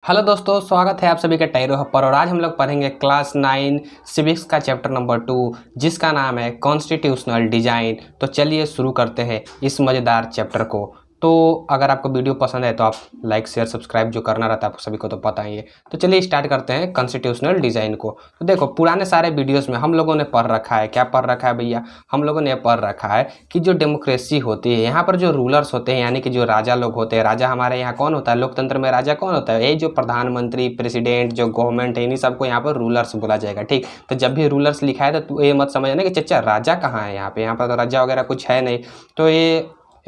Hello दोस्तों, स्वागत है आप सभी का टाइरो हब पर। और आज हम लोग पढ़ेंगे क्लास 9 सिविक्स का चैप्टर नंबर 2 जिसका नाम है कॉन्स्टिट्यूशनल डिजाइन। तो चलिए शुरू करते हैं इस मज़ेदार चैप्टर को। तो अगर आपको वीडियो पसंद है तो आप लाइक शेयर सब्सक्राइब जो करना रहता है आप सभी को तो पता ही है। तो चलिए स्टार्ट करते हैं कॉन्स्टिट्यूशनल डिज़ाइन को। तो देखो, पुराने सारे वीडियोस में हम लोगों ने पढ़ रखा है, क्या पढ़ रखा है भैया, हम लोगों ने पढ़ रखा है कि जो डेमोक्रेसी होती है, यहाँ पर जो रूलर्स होते हैं यानी कि जो राजा लोग होते हैं, राजा हमारे यहाँ कौन होता है, लोकतंत्र में राजा कौन होता है, ये जो प्रधानमंत्री, प्रेसिडेंट, जो गवर्नमेंट है, इन्हीं सबको यहाँ पर रूलर्स बोला जाएगा। ठीक, तो जब भी रूलर्स लिखा है तो ये मत समझना कि चचा राजा कहाँ है, यहाँ पर तो राजा वगैरह कुछ है नहीं। तो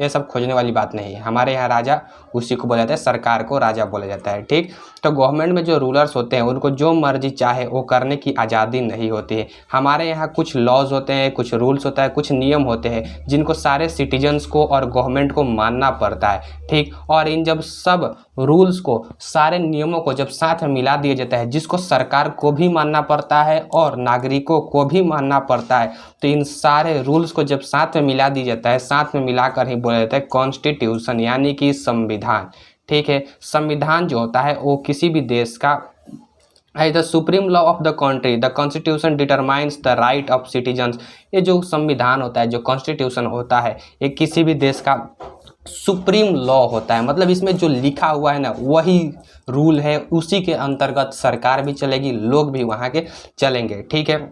ये सब खोजने वाली बात नहीं है। हमारे यहाँ राजा उसी को बोला जाता है, सरकार को राजा बोला जाता है। ठीक, तो गवर्नमेंट में जो रूलर्स होते हैं उनको जो मर्जी चाहे वो करने की आज़ादी नहीं होती है। हमारे यहाँ कुछ लॉज होते हैं, कुछ रूल्स होता है, कुछ नियम होते हैं जिनको सारे सिटीजन्स को और गवर्नमेंट को मानना पड़ता है। ठीक, और इन जब सब रूल्स को, सारे नियमों को जब साथ में मिला दिया जाता है, जिसको सरकार को भी मानना पड़ता है और नागरिकों को भी मानना पड़ता है, तो इन सारे रूल्स को जब साथ में मिला दिया जाता है, साथ में मिलाकर ही बोला जाता है कॉन्स्टिट्यूशन यानी कि संविधान। ठीक है, संविधान जो होता है वो किसी भी देश का as the supreme law of the country, the constitution determines the right of citizens. ये जो संविधान होता है, जो कॉन्स्टिट्यूशन होता है, ये किसी भी देश का सुप्रीम लॉ होता है। मतलब इसमें जो लिखा हुआ है ना वही रूल है, उसी के अंतर्गत सरकार भी चलेगी, लोग भी वहाँ के चलेंगे। ठीक है,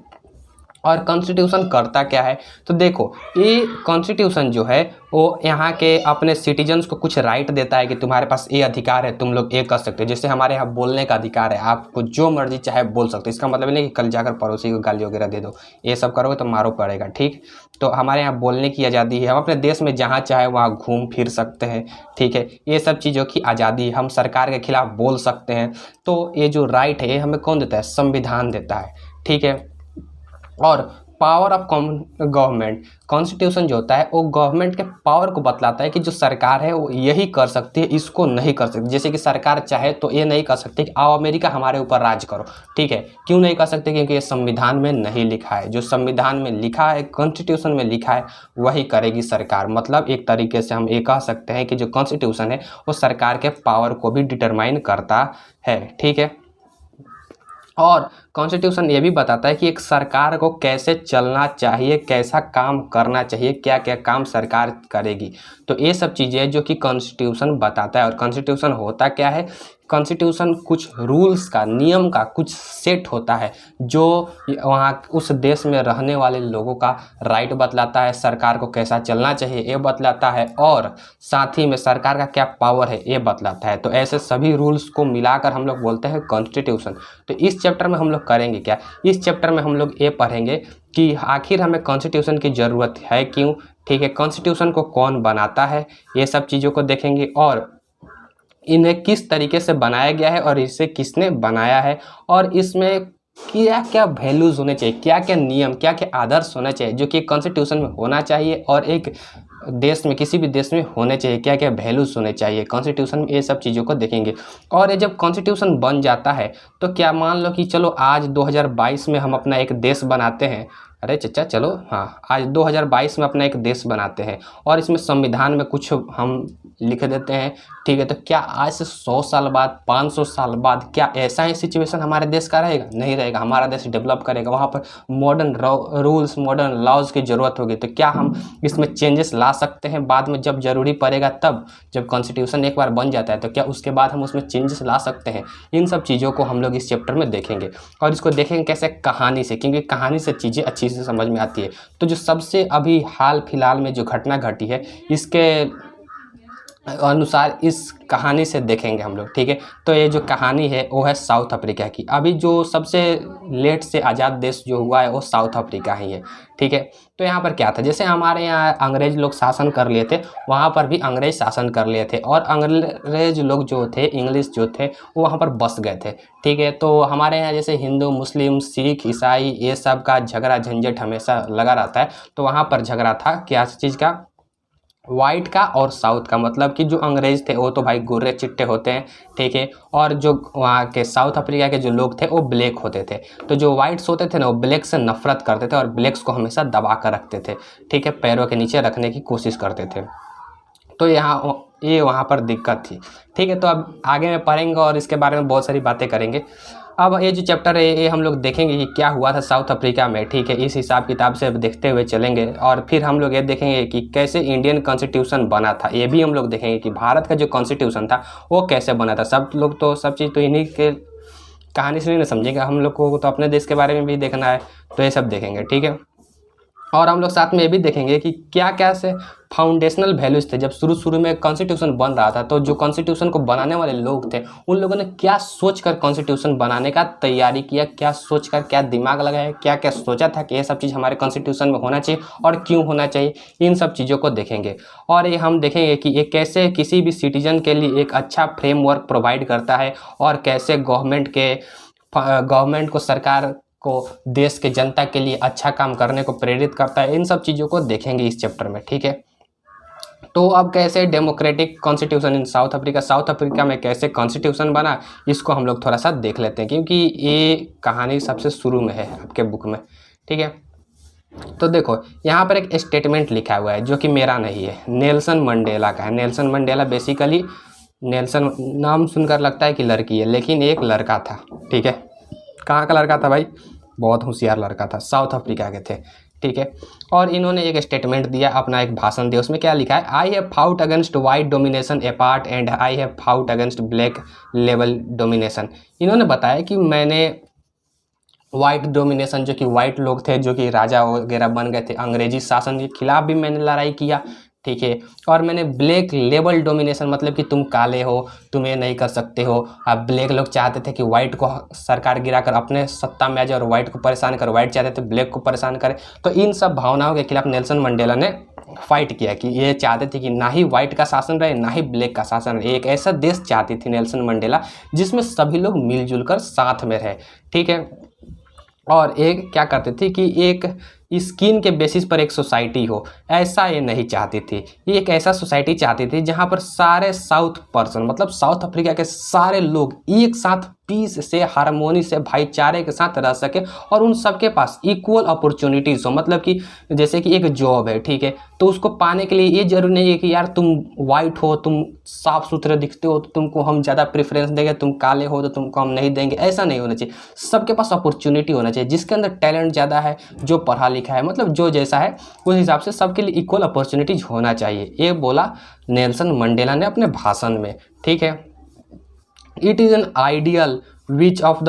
और कॉन्स्टिट्यूशन करता क्या है, तो देखो ये कॉन्स्टिट्यूशन जो है वो यहाँ के अपने सिटीजन्स को कुछ राइट देता है कि तुम्हारे पास ये अधिकार है, तुम लोग ये कर सकते हो। जैसे हमारे यहाँ बोलने का अधिकार है, आपको जो मर्जी चाहे बोल सकते हो। इसका मतलब नहीं कि कल जाकर पड़ोसी को गाली वगैरह दे दो, ये सब करोगे तो मारो पड़ेगा। ठीक, तो हमारे यहाँ बोलने की आज़ादी है, हम अपने देश में जहाँ चाहे वहाँ घूम फिर सकते हैं। ठीक है, ये सब चीज़ों की आज़ादी है, हम सरकार के खिलाफ बोल सकते हैं। तो ये जो राइट है ये हमें कौन देता है, संविधान देता है। ठीक है, और पावर ऑफ गवर्नमेंट, कॉन्स्टिट्यूशन जो होता है वो गवर्नमेंट के पावर को बतलाता है कि जो सरकार है वो यही कर सकती है, इसको नहीं कर सकती। जैसे कि सरकार चाहे तो ये नहीं कर सकती कि आओ अमेरिका हमारे ऊपर राज करो। ठीक है, क्यों नहीं कर सकते, क्योंकि ये संविधान में नहीं लिखा है। जो संविधान में लिखा है, कॉन्स्टिट्यूशन में लिखा है, वही करेगी सरकार। मतलब एक तरीके से हम ये कह सकते हैं कि जो कॉन्स्टिट्यूशन है वो सरकार के पावर को भी डिटरमाइन करता है। ठीक है, और कॉन्स्टिट्यूशन ये भी बताता है कि एक सरकार को कैसे चलना चाहिए, कैसा काम करना चाहिए, क्या क्या काम सरकार करेगी। तो ये सब चीज़ें जो कि कॉन्स्टिट्यूशन बताता है। और कॉन्स्टिट्यूशन होता क्या है, कॉन्स्टिट्यूशन कुछ रूल्स का, नियम का कुछ सेट होता है जो वहाँ उस देश में रहने वाले लोगों का राइट बतलाता है, सरकार को कैसा चलना चाहिए ये बतलाता है, और साथ ही में सरकार का क्या पावर है ये बतलाता है। तो ऐसे सभी रूल्स को मिलाकर हम लोग बोलते हैं कॉन्स्टिट्यूशन। तो इस चैप्टर में हम लोग करेंगे क्या, इस चैप्टर में हम लोग ये पढ़ेंगे कि आखिर हमें कॉन्स्टिट्यूशन की ज़रूरत है क्यों। ठीक है, कॉन्स्टिट्यूशन को कौन बनाता है, ये सब चीज़ों को देखेंगे, और इन्हें किस तरीके से बनाया गया है और इसे किसने बनाया है, और इसमें क्या क्या वैल्यूज़ होने चाहिए, क्या क्या नियम, क्या क्या आदर्श होना चाहिए जो कि कॉन्स्टिट्यूशन में होना चाहिए और एक देश में, किसी भी देश में होने चाहिए, क्या क्या वैल्यूज़ होने चाहिए कॉन्स्टिट्यूशन में, ये सब चीज़ों को देखेंगे। और ये जब कॉन्स्टिट्यूशन बन जाता है तो क्या मान लो कि चलो आज 2022 में हम अपना एक देश बनाते हैं, अरे चचा चलो हाँ, आज 2022 में अपना एक देश बनाते हैं और इसमें संविधान में कुछ हम लिख देते हैं। ठीक है, तो क्या आज से 100 साल बाद, 500 साल बाद क्या ऐसा ही सिचुएशन हमारे देश का रहेगा? नहीं रहेगा। हमारा देश डेवलप करेगा, वहाँ पर मॉडर्न रूल्स, मॉडर्न लॉज की ज़रूरत होगी। तो क्या हम इसमें चेंजेस ला सकते हैं बाद में जब ज़रूरी पड़ेगा तब? जब कॉन्स्टिट्यूशन एक बार बन जाता है तो क्या उसके बाद हम उसमें चेंजेस ला सकते हैं? इन सब चीज़ों को हम लोग इस चैप्टर में देखेंगे, और इसको देखेंगे कैसे, कहानी से, क्योंकि कहानी से चीज़ें अच्छी से समझ में आती है। तो जो सबसे अभी हाल फिलहाल में जो घटना घटी है इसके अनुसार इस कहानी से देखेंगे हम लोग। ठीक है, तो ये जो कहानी है वो है साउथ अफ्रीका की। अभी जो सबसे लेट से आज़ाद देश जो हुआ है वो साउथ अफ्रीका ही है। ठीक है, तो यहाँ पर क्या था, जैसे हमारे यहाँ अंग्रेज लोग शासन कर लिए थे, वहाँ पर भी अंग्रेज शासन कर लिए थे, और अंग्रेज लोग जो थे, इंग्लिश जो थे, वो वहाँ पर बस गए थे। ठीक है, तो हमारे यहाँ जैसे हिंदू, मुस्लिम, सिख, ईसाई, ये सब का झगड़ा झंझट हमेशा लगा रहता है। तो वहाँ पर झगड़ा था क्या चीज़ का, वाइट का और साउथ का। मतलब कि जो अंग्रेज थे वो तो भाई गोरे चिट्टे होते हैं। ठीक है, और जो वहाँ के साउथ अफ्रीका के जो लोग थे वो ब्लैक होते थे। तो जो वाइट्स होते थे ना वो ब्लैक से नफरत करते थे और ब्लैक्स को हमेशा दबा कर रखते थे। ठीक है, पैरों के नीचे रखने की कोशिश करते थे। तो यहाँ ये वहाँ पर दिक्कत थी। ठीक है, तो अब आगे में पढ़ेंगे और इसके बारे में बहुत सारी बातें करेंगे। अब ये जो चैप्टर है ये हम लोग देखेंगे कि क्या हुआ था साउथ अफ्रीका में। ठीक है, इस हिसाब किताब से देखते हुए चलेंगे और फिर हम लोग ये देखेंगे कि कैसे इंडियन कॉन्स्टिट्यूशन बना था। ये भी हम लोग देखेंगे कि भारत का जो कॉन्स्टिट्यूशन था वो कैसे बना था। सब लोग तो सब चीज़ तो इन्हीं के कहानी से नहीं समझेंगे, हम लोग को तो अपने देश के बारे में भी देखना है, तो ये सब देखेंगे। ठीक है, और हम लोग साथ में ये भी देखेंगे कि क्या क्या से फाउंडेशनल वैल्यूज थे जब शुरू में कॉन्स्टिट्यूशन बन रहा था। तो जो कॉन्स्टिट्यूशन को बनाने वाले लोग थे उन लोगों ने क्या सोचकर कॉन्स्टिट्यूशन बनाने का तैयारी किया, क्या सोचकर, क्या दिमाग लगाया, क्या क्या सोचा था कि ये सब चीज़ हमारे कॉन्स्टिट्यूशन में होना चाहिए और क्यों होना चाहिए, इन सब चीज़ों को देखेंगे। और ये हम देखेंगे कि ये कैसे किसी भी सिटीजन के लिए एक अच्छा फ्रेमवर्क प्रोवाइड करता है और कैसे गवर्नमेंट को, सरकार को देश के जनता के लिए अच्छा काम करने को प्रेरित करता है। इन सब चीज़ों को देखेंगे इस चैप्टर में। ठीक है, तो अब कैसे democratic constitution in south Africa में कैसे कॉन्स्टिट्यूशन बना, इसको हम लोग थोड़ा सा देख लेते हैं क्योंकि ये कहानी सबसे शुरू में है आपके बुक में। ठीक है, तो देखो यहाँ पर एक स्टेटमेंट लिखा हुआ है जो कि मेरा नहीं है, नेल्सन मंडेला का है। नेल्सन मंडेला बेसिकली, नेल्सन नाम सुनकर लगता है कि लड़की है, लेकिन एक लड़का था। ठीक है, कहाँ का लड़का था भाई? बहुत होशियार लड़का था, साउथ अफ्रीका के थे। ठीक है, और इन्होंने एक स्टेटमेंट दिया, अपना एक भाषण दिया। उसमें क्या लिखा है? I have fought against white domination apart and I have fought against black level domination. इन्होंने बताया कि मैंने वाइट डोमिनेशन, जो कि वाइट लोग थे, जो कि राजा वगैरह बन गए थे, अंग्रेजी शासन के खिलाफ भी मैंने लड़ाई किया। ठीक है, और मैंने ब्लैक लेवल डोमिनेशन, मतलब कि तुम काले हो, तुम ये नहीं कर सकते हो। अब ब्लैक लोग चाहते थे कि वाइट को सरकार गिराकर अपने सत्ता में आ जाए और वाइट को परेशान कर, वाइट चाहते थे ब्लैक को परेशान करे। तो इन सब भावनाओं के खिलाफ नेल्सन मंडेला ने फाइट किया कि ये चाहते थे कि ना ही वाइट का शासन रहे ना ही ब्लैक का शासन रहे। एक ऐसा देश चाहती थी नेल्सन मंडेला जिसमें सभी लोग मिलजुल कर साथ में रहे। ठीक है, और एक क्या करती थी कि एक स्किन के बेसिस पर एक सोसाइटी हो, ऐसा ये नहीं चाहती थी। ये एक ऐसा सोसाइटी चाहती थी जहाँ पर सारे मतलब साउथ अफ्रीका के सारे लोग एक साथ पीस से, हारमोनी से, भाईचारे के साथ रह सके और उन सबके पास इक्वल अपॉर्चुनिटीज़ हो। मतलब कि जैसे कि एक जॉब है, ठीक है, तो उसको पाने के लिए ये जरूरी नहीं है कि यार तुम वाइट हो, तुम साफ सुथरे दिखते हो तो तुमको हम ज़्यादा प्रेफरेंस देंगे, तुम काले हो तो तुमको हम नहीं देंगे। ऐसा नहीं होना चाहिए, सबके पास अपॉर्चुनिटी होना चाहिए। जिसके अंदर टैलेंट ज़्यादा है, जो पढ़ा लिखा है, मतलब जो जैसा है उस हिसाब से सबके लिए इक्वल अपॉर्चुनिटीज होना चाहिए। ये बोला नेल्सन मंडेला ने अपने भाषण में। ठीक है, it is an ideal which of the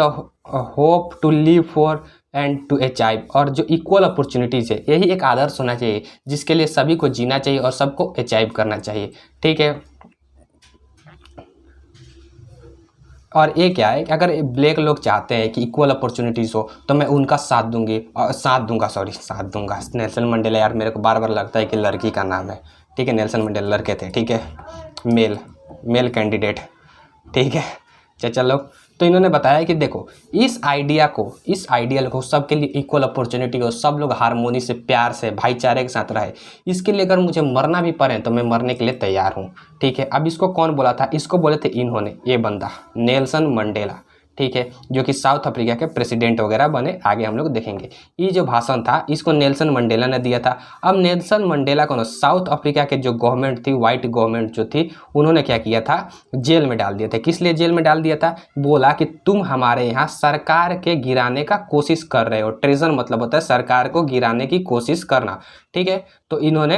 hope to live for and to achieve. और जो इक्वल अपॉर्चुनिटीज़ है, यही एक आदर्श होना चाहिए जिसके लिए सभी को जीना चाहिए और सबको अचीव करना चाहिए। ठीक है, और ये क्या है कि अगर ब्लैक लोग चाहते हैं कि इक्वल अपॉर्चुनिटीज़ हो तो मैं उनका साथ दूंगा। नेल्सन मंडेला, यार मेरे को बार बार लगता है कि लड़की का नाम है। ठीक है, नेल्सन मंडेला लड़के थे। ठीक है, मेल कैंडिडेट। ठीक है, चलो, तो इन्होंने बताया कि देखो इस आइडियल को सबके लिए इक्वल अपॉर्चुनिटी हो, सब लोग हारमोनी से, प्यार से, भाईचारे के साथ रहे, इसके लिए अगर मुझे मरना भी पड़े तो मैं मरने के लिए तैयार हूँ। ठीक है, अब इसको कौन बोला था? इसको बोले थे इन्होंने, ये बंदा नेल्सन मंडेला। ठीक है, जो कि साउथ अफ्रीका के प्रेसिडेंट वगैरह बने, आगे हम लोग देखेंगे। ये जो भाषण था इसको नेल्सन मंडेला ने दिया था। अब नेल्सन मंडेला को ना साउथ अफ्रीका के जो गवर्नमेंट थी, वाइट गवर्नमेंट जो थी, उन्होंने क्या किया था? जेल में डाल दिया था। किस लिए जेल में डाल दिया था? बोला कि तुम हमारे यहाँ सरकार के गिराने का कोशिश कर रहे हो। ट्रेजन मतलब होता है सरकार को गिराने की कोशिश करना। ठीक है, तो इन्होंने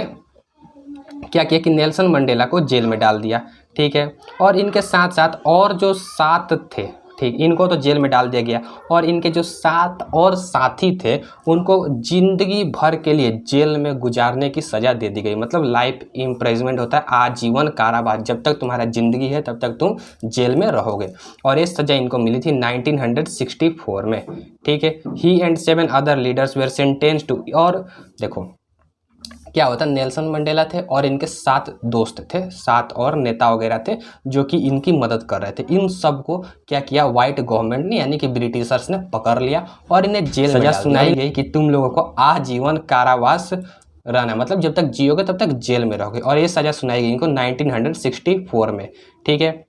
क्या किया कि नेल्सन मंडेला को जेल में डाल दिया। ठीक है, और इनके साथ साथ और जो 7 थे, ठीक, इनको तो जेल में डाल दिया गया और इनके जो 7 और साथी थे उनको जिंदगी भर के लिए जेल में गुजारने की सज़ा दे दी गई। मतलब लाइफ इम्प्रिजनमेंट होता है, आजीवन कारावास, जब तक तुम्हारा जिंदगी है तब तक तुम जेल में रहोगे। और ये सज़ा इनको मिली थी 1964 में। ठीक है, he and 7 other leaders were sentenced to. और देखो क्या होता, नेल्सन मंडेला थे और इनके 7 दोस्त थे, 7 और नेता वगैरह थे जो कि इनकी मदद कर रहे थे। इन सब को क्या किया, वाइट गवर्नमेंट ने यानी कि ब्रिटिशर्स ने पकड़ लिया और इन्हें जेल में सजा सुनाई गई कि तुम लोगों को आजीवन कारावास रहना, मतलब जब तक जियोगे तब तक जेल में रहोगे। और ये सजा सुनाई गई इनको 1964 में। ठीक है,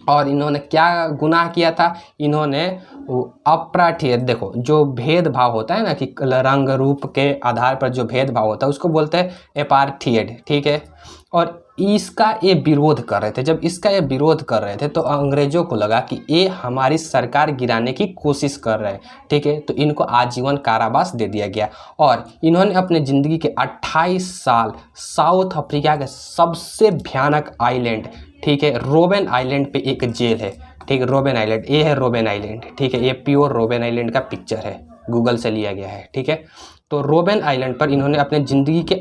और इन्होंने क्या गुनाह किया था? इन्होंने अपराधियत, देखो जो भेदभाव होता है ना कि रंग रूप के आधार पर जो भेदभाव होता है उसको बोलते हैं एपार्थीड। ठीक है, और इसका ये विरोध कर रहे थे। जब इसका ये विरोध कर रहे थे तो अंग्रेजों को लगा कि ये हमारी सरकार गिराने की कोशिश कर रहे हैं, ठीक है। तो इनको आजीवन कारावास दे दिया गया और इन्होंने अपने ज़िंदगी के 28 साल साउथ अफ्रीका के सबसे भयानक आइलैंड, ठीक है, रोबेन आइलैंड पे एक जेल है, ठीक है, रोबेन आइलैंड, ये है रोबेन आइलैंड, ठीक है, ये प्योर रोबेन आइलैंड का पिक्चर है, गूगल से लिया गया है, ठीक है। तो रोबेन आइलैंड पर इन्होंने अपने ज़िंदगी के